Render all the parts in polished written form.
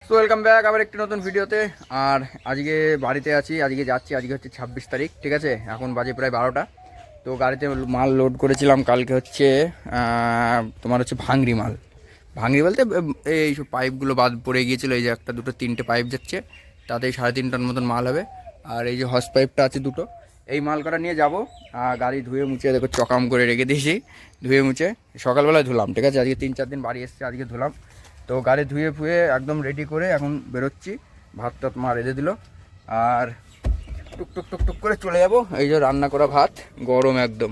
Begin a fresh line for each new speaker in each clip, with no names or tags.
So welcome back আবার একটি নতুন ভিডিওতে। আর আজকে বাড়িতে আছি, আজকে যাচ্ছি। আজকে হচ্ছে 26 তারিখ, ঠিক আছে। এখন বাজে প্রায় 12টা। তো গাড়িতে মাল লোড করেছিলাম কালকে। হচ্ছে তোমার হচ্ছে ভাঙড়ি মাল। ভাঙড়ি বলতে এই সব পাইপগুলো বাদ পড়ে গিয়েছিলো। এই যে একটা দুটো তিনটে পাইপ যাচ্ছে, তাতেই 3.5 টন মতন মাল হবে। আর এই যে হস পাইপটা আছে দুটো, এই মাল কটা নিয়ে যাবো। গাড়ি ধুয়ে মুছে দেখো চকাম করে রেখে দিয়েছি। ধুয়ে মুছে সকালবেলায় ধুলাম, ঠিক আছে। আজকে 3-4 দিন বাড়ি এসছে, আজকে ধুলাম। তো গাড়ি ধুয়ে ফুয়ে একদম রেডি করে এখন বেরোচ্ছি। ভাত টাত মা রেঁধে দিল, আর টুকটুক টুকটুক করে চলে যাব। এই যে রান্না করা ভাত, গরম একদম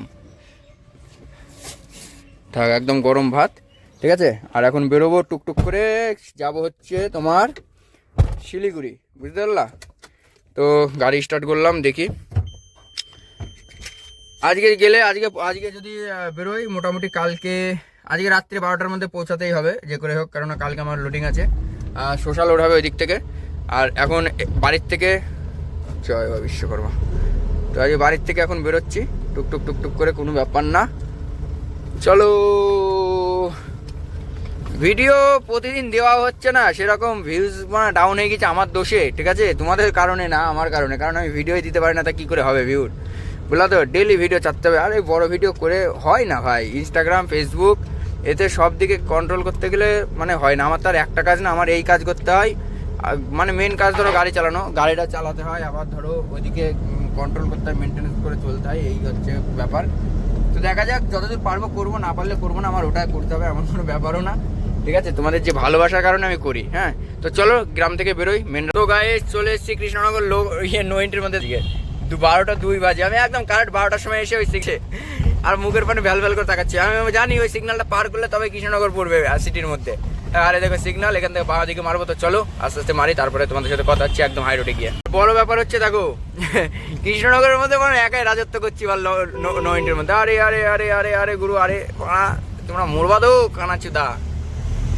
থাক, একদম গরম ভাত, ঠিক আছে। আর এখন বেরোবো টুকটুক করে, যাব হচ্ছে তোমার শিলিগুড়ি, বুঝতে পারলা। তো গাড়ি স্টার্ট করলাম, দেখি আজকে গেলে আজকে যদি বেরোই মোটামুটি কালকে আজকে রাত্রে 12টার মধ্যে পৌঁছাতেই হবে যে করে হোক, কারণ কালকে আমার লোডিং আছে, সোশ্যাল লোড হবে ওই দিক থেকে। আর এখন বাড়ির থেকে জয় বাবা বিশ্বকর্মা। তো আজকে বাড়ির থেকে এখন বেরোচ্ছি টুকটুক টুকটুক করে, কোনো ব্যাপার না। চলো, ভিডিও প্রতিদিন দেওয়া হচ্ছে না, সেরকম ভিউজ মানে ডাউন হয়ে গেছে আমার দোষে, ঠিক আছে। তোমাদের কারণে না, আমার কারণে, কারণ আমি ভিডিওই দিতে পারি না, তা কী করে হবে ভিউর, বুঝলা তো। ডেলি ভিডিও চাচ্ছে হবে, আর এই বড়ো ভিডিও করে হয় না ভাই। ইনস্টাগ্রাম, ফেসবুক, এতে সব দিকে কন্ট্রোল করতে গেলে মানে হয় না। আমার তো আর একটা কাজ না, আমার এই কাজ করতে হয়। মানে মেন কাজ ধরো গাড়ি চালানো, গাড়িটা চালাতে হয়, আবার ধরো ওইদিকে কন্ট্রোল করতে হয়, মেনটেন্যান্স করে চলতে হয়, এই হচ্ছে ব্যাপার। তো দেখা যাক, যতদূর পারবো করবো, না পারলে করবো না, আমার ওটা করতে হবে, এমন কোনো ব্যাপারও না, ঠিক আছে। তোমাদের যে ভালোবাসার কারণে আমি করি, হ্যাঁ। তো চলো গ্রাম থেকে বেরোই মেন। তো গায়ে চলে এসেছি কৃষ্ণনগর নোয়েন্টের মধ্যে দিকে। 12টা 2 বাজে, আমি একদম কারেক্ট 12টার সময় এসে ওই শিখছে, আর মুখের পানে ভ্যাল ভ্যাল করে তাকাচ্ছি। আমি জানি ওই সিগন্যালটা পার করলে তবে কৃষ্ণনগর পড়বে সিটির মধ্যে। আরে দেখো সিগন্যাল, এখান থেকে বাঁ দিকে মারবো। তো চলো আস্তে আস্তে মারি, তারপরে তোমাদের সাথে কথা হচ্ছে একদম হাই রোডে গিয়ে। বড় ব্যাপার হচ্ছে দেখো, কৃষ্ণনগরের মধ্যে মানে একাই রাজত্ব করছি বা নোয়েন্টের মধ্যে। আরে আরে আরে আরে আরে গুরু, আরে তোমরা মরবা দো কানাচুদা।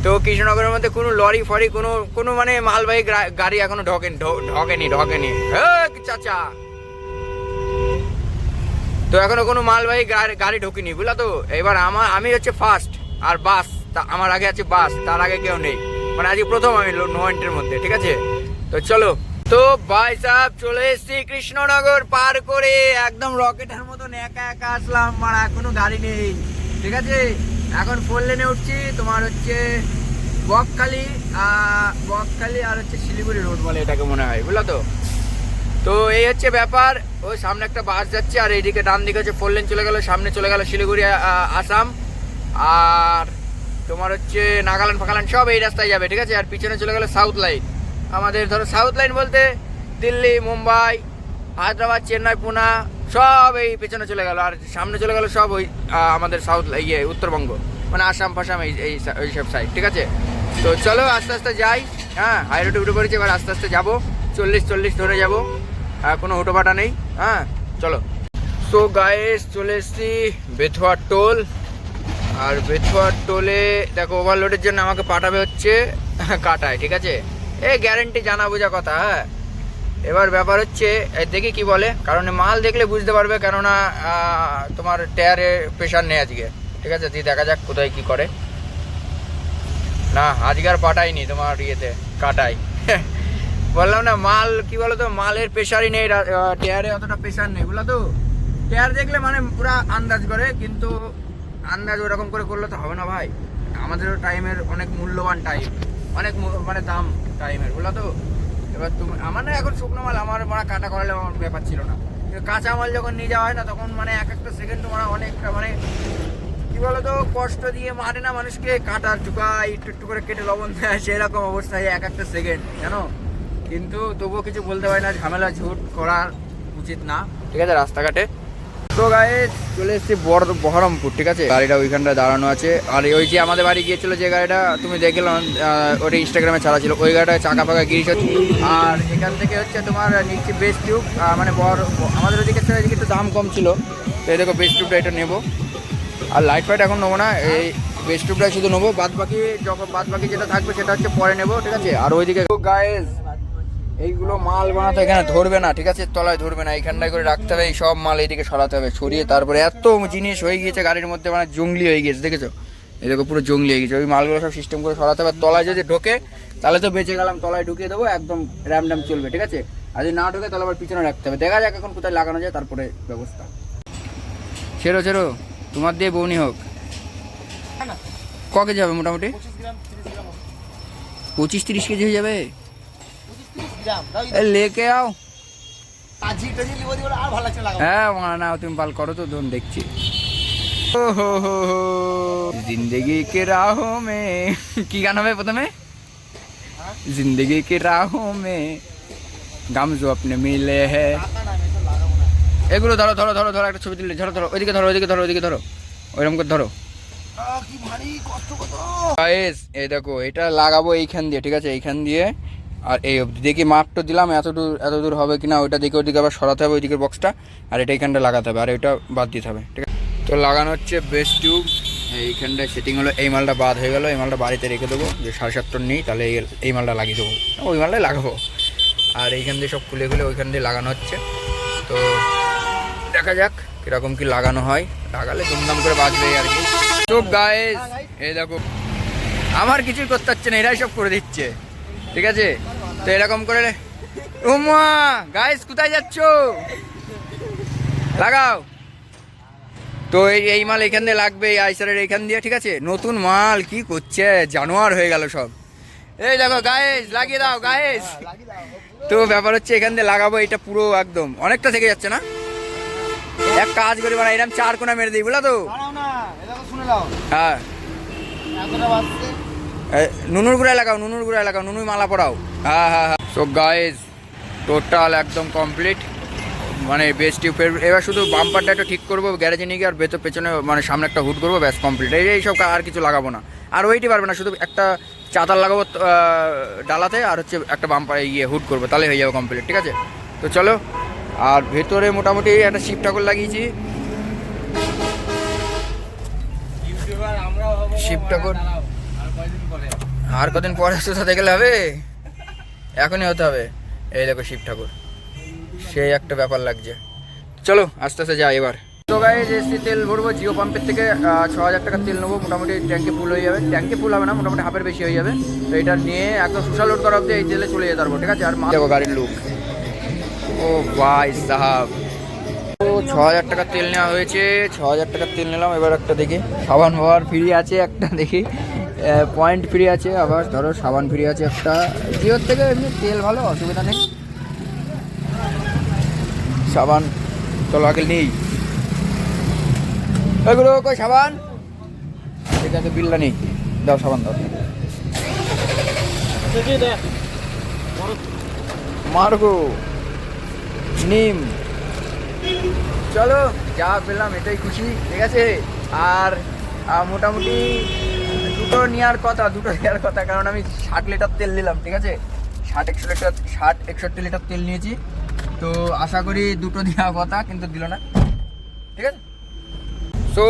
তো কৃষ্ণনগরের মধ্যে কোনো লরি ফরি কোনো মানে মালবাহী গাড়ি এখনো ঢকেনি চাচা। তো এখনো কোনো মালবাহী গাড়ি ঢোকেনি, বুঝলা তো। এবার আমি হচ্ছে ফার্স্ট, আর বাস আমার আগে আছে, বাস তার আগে কেউ নেই, মানে আজকে প্রথম আমি নোয়েন্টের মধ্যে, ঠিক আছে। তো চলো, তো ভাই সাহেব চলে এসেছি কৃষ্ণনগর পার করে, একদম রকেটের মতন একা একা আসলাম, মানে কোনো গাড়ি নেই, ঠিক আছে। এখন 4 লেনে উঠছি, তোমার হচ্ছে বকখালি আর হচ্ছে শিলিগুড়ি রোড বলে এটাকে মনে হয়, বুঝলা তো। তো এই হচ্ছে ব্যাপার। ওই সামনে একটা বাস যাচ্ছে, আর এইদিকে ডান দিকে হচ্ছে 4 লেন চলে গেল, সামনে চলে গেল শিলিগুড়ি আসাম, আর তোমার হচ্ছে নাগাল্যান্ড ফাগাল্যান্ড সব এই রাস্তায় যাবে, ঠিক আছে। আর পিছনে চলে গেল সাউথ লাইন। আমাদের ধরো সাউথ লাইন বলতে দিল্লি, মুম্বাই, হায়দ্রাবাদ, চেন্নাই, পুনা সব এই পেছনে চলে গেল, আর সামনে চলে গেল সব ওই আমাদের সাউথ উত্তরবঙ্গ, মানে আসাম ফাসাম এই সব সাইড, ঠিক আছে। তো চলো আস্তে আস্তে যাই, হ্যাঁ। হাই রোডে উঠে পড়েছি, এবার আস্তে আস্তে যাবো, 40 ধরে যাবো, কোনো হুটোপাটা নেই, হ্যাঁ। চলো। সো গাইস চলে এসেছি বেথুয়া টোল, আর বেথুয়া টোলে দেখো ওভারলোডের জন্য আমাকে পাঠাবে হচ্ছে কাটায়, ঠিক আছে। এই গ্যারেন্টি জানা বোঝা কথা, হ্যাঁ। এবার ব্যাপার হচ্ছে দেখি কি বলে, কারণ মাল দেখলে বুঝতে পারবে, কেননা তোমার টায়ারে প্রেশার নেই আজকে, ঠিক আছে। তুই দেখা যাক কোথায় কি করে। না আজকে আর পাঠাইনি তোমার ইয়েতে কাটাই বললাম না, মাল কি বলো তো, মালের প্রেশারই নেই, টায়ারে অতটা প্রেশার নেই, বুঝলো তো। টায়ার দেখলে মানে পুরা আন্দাজ করে, কিন্তু আন্দাজ ওরকম করে করলে তো হবে না ভাই। আমাদেরও টাইমের অনেক মূল্যবান টাইম, অনেক মানে দাম টাইমের, বুঝলো তো। এবার তুমি আমার না এখন শুকনো মাল আমার মানে কাটা করালে আমার ব্যাপার ছিল না, কাঁচা মাল যখন নিয়ে যাওয়া হয় না, তখন মানে এক একটা সেকেন্ড তোমার অনেকটা মানে কি বলতো কষ্ট দিয়ে মারে না মানুষকে, কাটার চুকায় একটু করে কেটে লবণ দেয়, সেরকম অবস্থায় এক একটা সেকেন্ড, জানো। কিন্তু তবুও কিছু বলতে পারি না, ঝামেলা ঝুট করা উচিত না, ঠিক আছে রাস্তাঘাটে। তো গাইস চলে এসেছি বহরমপুর, ঠিক আছে। গাড়িটা ওইখানটায় দাঁড়ানো আছে, আর ওই যে আমাদের বাড়ি গিয়েছিল যে গাড়িটা তুমি দেখলাম, ওটা ইনস্টাগ্রামে ছাড়া ছিল, ওই গাড়িটা চাকা ফাঁকা গিরিশ হচ্ছে। আর এখান থেকে হচ্ছে তোমার নিচ্ছি বেস্ট টিউব, মানে আমাদের ওদিকে একটু দাম কম ছিল, তো এই দেখো বেস্ট টিউবটা এটা নেবো। আর লাইট ফাইট এখন নেবো না, এই বেস্ট টিউবটাই শুধু নেবো, বাদ বাকি যেটা থাকবে সেটা হচ্ছে পরে নেবো, ঠিক আছে। আর ওইদিকে গাইস এইগুলো মাল বানাতে এখানে ধরবে না, ঠিক আছে, তলায় ধরবে না, এইখানটায় করে রাখতে হবে, এই সব মাল এইদিকে সরাতে হবে, সরিয়ে তারপরে এত জিনিস হয়ে গিয়েছে গাড়ির মধ্যে, মানে জঙ্গলি হয়ে গিয়েছে, দেখেছো, এই দেখো পুরো জঙ্গলি হয়ে গেছে। ওই মালগুলো সব সিস্টেম করে সরাতে হবে, তলায় যদি ঢোকে তাহলে তো বেঁচে গেলাম, তলায় ঢুকিয়ে দেবো, একদম র্যাম চলবে, ঠিক আছে। আর যদি না ঢুকে তাহলে আবার পিছনে রাখতে হবে। দেখা যাক এখন কোথায় লাগানো যায়, তারপরে ব্যবস্থা। ছেড়ো ছেড়ো, তোমার দিয়ে বউনি হোক। ক কেজি হবে মোটামুটি? 25-30 কেজি হয়ে যাবে। লেকে আও। হ্যাঁ না, তুমি পাল করো তো, ধরুন দেখছি। ও হো হো হো জিন্দগি কে রাহো মে, কি গান হবে প্রথমে? जिंदगी की राहों में गम जो अपने मिले हैं। এগুলো ধরো ধরো ধরো ধরো, একটা ছবি তুললে ধরো ধরো, ওইদিকে ধরো, ওইদিকে ধরো, ওইদিকে ধরো, ওইরকম করে ধরো। গাইস এই দেখো, এটা লাগাবো এইখান দিয়ে, ঠিক আছে, এইখান দিয়ে। আর এই অবধি দেখি মাপটা দিলাম, এত দূর হবে কিনা ওইটা দেখে, ওইদিকে আবার সরাতে হবে ওইদিকের বক্সটা, আর এটা এইখানটা লাগাতে হবে, আর ওইটা বাদ দিতে হবে, ঠিক আছে। তো লাগানো হচ্ছে বেস টিউব, এইখানটায় সেটিং হলো। এই মালটা বাদ হয়ে গেল, এই মালটা বাড়িতে রেখে দেবো, যে 7.5 টন নেই, তাহলে এই মালটা লাগিয়ে দেবো, ওই মালটাই লাগাবো। আর এইখান দিয়ে সব খুলে খুলে ওইখান দিয়ে লাগানো হচ্ছে। তো দেখা যাক কীরকম কি লাগানো হয়, লাগালে ধুমধাম করে বাজবে আর কি। তো গাইস এই দেখো, আমার কিছুই করতে হচ্ছে না, এরাই সব করে দিচ্ছে, ঠিক আছে। তো এরকম করে উমা গাইস কোথায় যাচ্ছ, লাগাও। তো এই মাল এখান দিয়ে লাগবে, এই আইসারের এইখান দিয়ে, ঠিক আছে। নতুন মাল কি করছে, জানোয়ার হয়ে গেল সব। এই দেখো গাইস, লাগিয়ে দাও গাইস। তো ব্যাপার হচ্ছে এখান দিয়ে লাগাবো, এটা পুরো একদম অনেকটা থেকে যাচ্ছে না, এক কাজ করি মানে এরকম 4 কোণা মেরে দিই, বুঝলা তো। হ্যাঁ নুনুর গুঁড়ায় লাগাও, নুনুর গুঁড়ায় লাগাও, নুনুই মালা পড়াও। হ্যাঁ হ্যাঁ হ্যাঁ। সো গাইস টোটাল একদম কমপ্লিট, মানে বেস টিউবের এবার শুধু বাম্পারটা একটু ঠিক করবো গ্যারেজে নিয়ে গিয়ে, আর ভেতর পেছনে মানে সামনে একটা হুড করবো, ব্যাস কমপ্লিট। এইসব আর কিছু লাগাবো না, আর ওইটি পারবে না, শুধু একটা চাতাল লাগাবো ডালাতে, আর হচ্ছে একটা বাম্পার হুড করবো, তাহলে হয়ে যাবে কমপ্লিট, ঠিক আছে। তো চলো। আর ভেতরে মোটামুটি একটা শিব ঠাকুর লাগিয়েছি, শিব ঠাকুর। আর কদিন পরে সাথে গেলে হবে, এখনই হতে হবে। এই দেখো শিব ঠাকুর, সেই একটা ব্যাপার লাগছে। চলো আস্তে আস্তে যাই এবার। তো গাইস এসছি তেল ভরবো জিও পাম্পের থেকে, 6,000 টাকার তেল নেবো, মোটামুটি ট্যাঙ্কে ফুল হয়ে যাবে, ট্যাঙ্কে ফুল হবে না, মোটামুটি হাফের বেশি হয়ে যাবে। তো এটা নিয়ে একদম সুশা লোড করা অব্দি এই তেলে চলে যেতে পারবো, ঠিক আছে। আর দেখো গাড়ির লুক, ও ভাই সাহাব। তো 6,000 টাকার তেল নেওয়া হয়েছে, 6,000 টাকার তেল নিলাম। এবার একটা দেখি সাবান ব্যবহার ফ্রি আছে, একটা দেখি পয়েন্ট ফ্রি আছে, আবার ধরো সাবান ফ্রি আছে একটা। জিওর থেকে এমনি তেল ভালো, অসুবিধা নেই। সাবান চলো আগে নেই, ওইগুলো কই সাবান, ঠিক আছে বিল্লা নেই, দাও সাবান দাও। মার্গো নিম, চলো যা পেলাম এটাই খুশি, ঠিক আছে। আর মোটামুটি দুটো নেওয়ার কথা, কারণ আমি 60 লিটার তেল নিলাম, ঠিক আছে। 60-61 লিটার তেল নিয়েছি, তো আশা করি দুটো দেওয়ার কথা, কিন্তু দিল না, ঠিক আছে। সো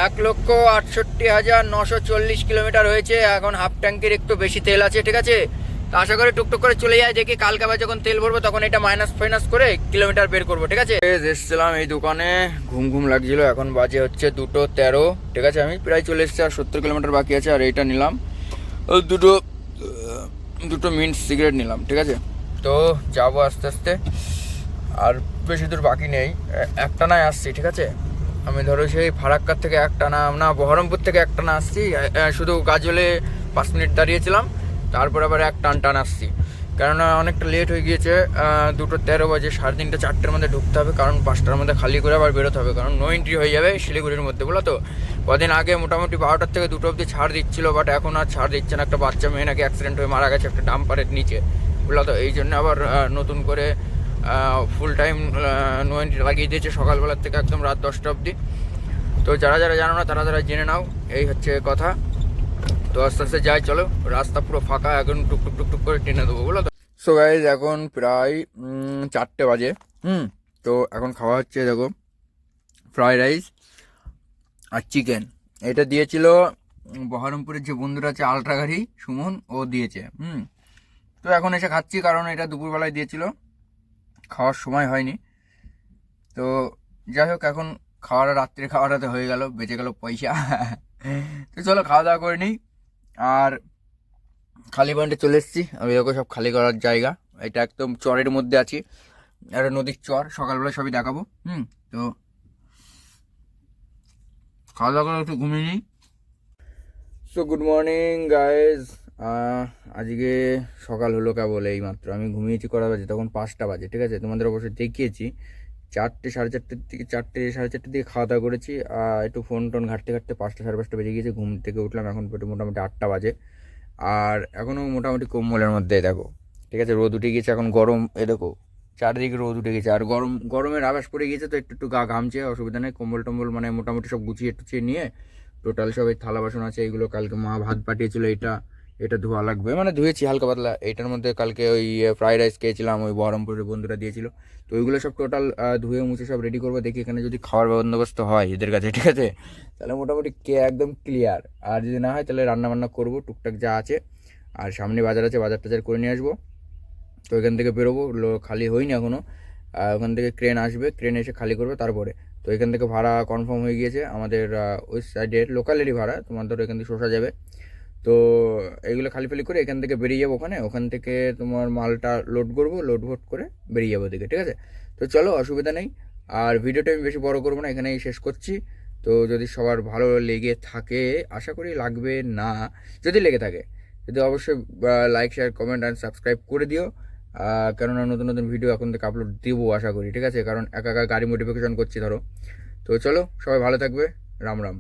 1,68,940 কিলোমিটার হয়েছে, এখন হাফ ট্যাঙ্কের একটু বেশি তেল আছে, ঠিক আছে। তো আশা করি টুকটুক করে চলে যায়, দেখি কালকে আবার যখন তেল ভরবো তখন এটা মাইনাস ফাইনাস করে কিলোমিটার বের করবো, ঠিক আছে। এসেছিলাম এই দোকানে, ঘুম লাগছিল, এখন বাজে হচ্ছে 2:13, ঠিক আছে। আমি প্রায় চলে এসেছি, আর 70 কিলোমিটার বাকি আছে। আর এইটা নিলাম, দুটো মিন্ট সিগারেট নিলাম, ঠিক আছে। তো যাবো আস্তে আস্তে, আর বেশি দূর বাকি নেই, একটানায় আসছি, ঠিক আছে। আমি ধরো সেই ফারাক্কার থেকে একটানা না, বহরমপুর থেকে একটানা আসছি, শুধু গাজলে 5 মিনিট দাঁড়িয়েছিলাম, তারপর আবার এক টান আসছি, কেননা অনেকটা লেট হয়ে গিয়েছে। 2:13 বাজে, 3:30 4টের মধ্যে ঢুকতে হবে, কারণ 5টার মধ্যে খালি করে আবার বেরোতে হবে, কারণ নো এন্ট্রি হয়ে যাবে শিলিগুড়ির মধ্যে, বলো তো। কদিন আগে মোটামুটি 12টার থেকে 2টো অবধি ছাড় দিচ্ছিলো, বাট এখন আর ছাড় দিচ্ছে না। একটা বাচ্চা মেয়ে নাকি অ্যাক্সিডেন্ট হয়ে মারা গেছে একটা ডাম্পারের নিচে, বুঝলো তো। এই জন্য আবার নতুন করে ফুল টাইম নো এন্ট্রি লাগিয়ে দিয়েছে, সকালবেলার থেকে একদম রাত 10টা অবধি। তো যারা জানো না তারা জেনে নাও, এই হচ্ছে কথা। তো আস্তে আস্তে যাই, চলো। রাস্তা পুরো ফাঁকা, এখন টুকটুক করে টেনে দেবো, বুঝলো তো। সো গাইজ এখন প্রায় 4টে বাজে, তো এখন খাওয়া হচ্ছে, দেখো ফ্রাইড রাইস আর চিকেন। এটা দিয়েছিল বহরমপুরের যে বন্ধুরা আছে আলট্রা গাড়ি সুমন, ও দিয়েছে। তো এখন এসে খাচ্ছি, কারণ এটা দুপুরবেলায় দিয়েছিল, খাওয়ার সময় হয়নি। তো যাই হোক, এখন রাত্রে খাওয়াটাতে হয়ে গেল, বেঁচে গেল পয়সা। তো চলো খাওয়া দাওয়া করে নিই। আর খালি পয়েন্টে চলে এসেছি। আমি দেখো সব খালি করার জায়গা। এটা একদম চরের মধ্যে আছি, একটা নদীর চর। সকালবেলা সবই দেখাবো। তো খাওয়া দাওয়া করে একটু ঘুমিয়ে নিই। So good morning guys. আজকে সকাল হলো কেবল, এই মাত্র আমি ঘুমিয়েছি কটা বাজে, তখন 5টা বাজে, ঠিক আছে। তোমাদের অবশ্যই দেখিয়েছি 4টে সাড়ে 4টের দিকে, 4টে সাড়ে 4টের দিকে খাওয়া দাওয়া করেছি। একটু ফোন টোন ঘাঁটতে ঘাঁটতে 5টা সাড়ে 5টা বেজে গিয়েছে। ঘুম থেকে উঠলাম এখন মোটামুটি 8টা বাজে। আর এখনও মোটামুটি কম্বলের মধ্যে দেখো, ঠিক আছে। রোদ উঠে গিয়েছে, এখন গরম, এ দেখো চারিদিকে রোদ উঠে গেছে। আর গরমের আভাস পড়ে গিয়েছে, তো একটু একটু গা ঘামছে, অসুবিধা নেই। কম্বল টম্বল মানে মোটামুটি সব গুছিয়ে টুছিয়ে নিয়ে টোটাল সব এই থালা বাসন আছে, এইগুলো কালকে মা ভাত পাঠিয়েছিল, এটা এটা ধোয়া লাগবে, মানে ধুয়েছি হালকা পাতলা। এইটার মধ্যে কালকে ওই ফ্রাইড রাইস খেয়েছিলাম, ওই বহরমপুরের বন্ধুরা দিয়েছিল। তো ওইগুলো সব টোটাল ধুয়ে মুছে সব রেডি করবো। দেখি এখানে যদি খাওয়ার বন্দোবস্ত হয় এদের কাছে, ঠিক আছে, তাহলে মোটামুটি একদম ক্লিয়ার। আর যদি না হয় তাহলে রান্না বান্না করবো টুকটাক যা আছে। আর সামনে বাজার আছে, বাজার টাজার করে নিয়ে আসবো। তো এখান থেকে বেরোবো, খালি হয়নি এখনও। ওখান থেকে ক্রেন আসবে, ক্রেন এসে খালি করবে তারপরে। তো এখান থেকে ভাড়া কনফার্ম হয়ে গিয়েছে আমাদের, ওই সাইডের লোকালেরই ভাড়া। তোমার ধরো এখান থেকে শোষা যাবে। তো এইগুলো খালি ফালি করে এখান থেকে বেরিয়ে যাবো। ওখান থেকে তোমার মালটা লোড করবো, লোড ভোট করে বেরিয়ে যাবো ওদিকে, ঠিক আছে। তো চলো, অসুবিধা নেই। আর ভিডিওটা আমি বেশি বড় করবো না, এখানেই শেষ করছি। তো যদি সবার ভালো লেগে থাকে, আশা করি লাগবে না, যদি লেগে থাকে, যদি অবশ্যই like share comment and subscribe করে দিও। কেননা নতুন নতুন ভিডিও এখন থেকে আপলোড দেবো আশা করি, ঠিক আছে। কারণ একা একা গাড়ি মডিফিকেশন করছি ধরো। তো চলো, সবাই ভালো থাকবে। রাম রাম।